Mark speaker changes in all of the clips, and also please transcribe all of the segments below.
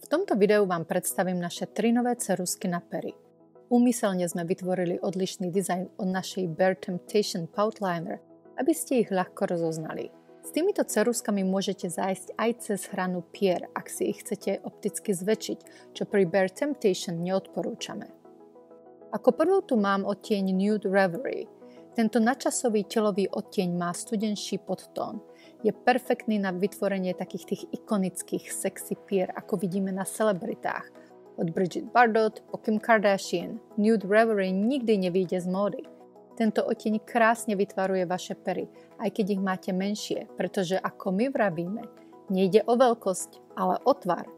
Speaker 1: V tomto videu vám predstavím naše 3 nové ceruzky na pery. Úmyselne sme vytvorili odlišný dizajn od našej Bare Temptation Poutliner, aby ste ich ľahko rozoznali. S týmito ceruzkami môžete zájsť aj cez hranu pier, ak si ich chcete opticky zväčšiť, čo pri Bare Temptation neodporúčame. Ako prvú tu mám odtieň Nude Reverie. Tento nadčasový telový odtieň má studenší podtón. Je perfektný na vytvorenie takých tých ikonických sexy pier, ako vidíme na celebritách. Od Brigitte Bardot po Kim Kardashian, Nude Reverie nikdy nevyjde z módy. Tento odtieň krásne vytvaruje vaše pery, aj keď ich máte menšie, pretože ako my vravíme, nejde o veľkosť, ale o tvar.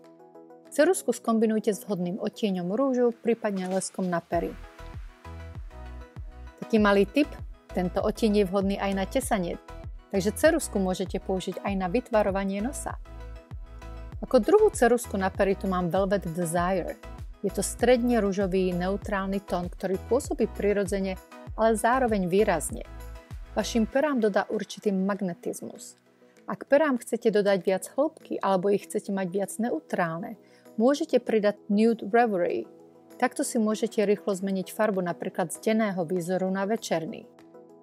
Speaker 1: Ceruzku skombinujte s vhodným odtieňom rúžu, prípadne leskom na pery. Taký malý tip, tento odtieň je vhodný aj na tesanie, takže ceruzku môžete použiť aj na vytvarovanie nosa. Ako druhú ceruzku na pery tu mám Velvet Desire. Je to stredne ružový neutrálny tón, ktorý pôsobí prirodzene, ale zároveň výrazne. Vašim perám dodá určitý magnetizmus. Ak perám chcete dodať viac hĺbky alebo ich chcete mať viac neutrálne, môžete pridať Nude Reverie. Takto si môžete rýchlo zmeniť farbu napríklad z denného výzoru na večerný.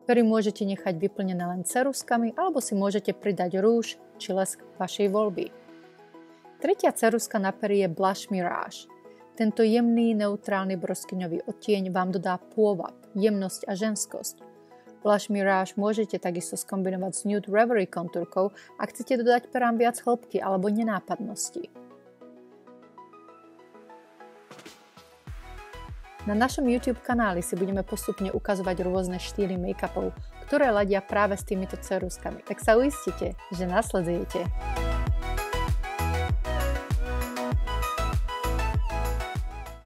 Speaker 1: Pery môžete nechať vyplnené len ceruzkami alebo si môžete pridať rúž či lesk vašej voľby. Tretia ceruzka na pery je Blush Mirage. Tento jemný, neutrálny broskyňový odtieň vám dodá pôvab, jemnosť a ženskosť. Blush Mirage môžete takisto skombinovať s Nude Reverie kontúrkou, ak chcete dodať perám viac hĺbky alebo nenápadnosti. Na našom YouTube kanáli si budeme postupne ukazovať rôzne štýly make-upov, ktoré ladia práve s týmito ceruzkami. Tak sa uistite, že nasledujete.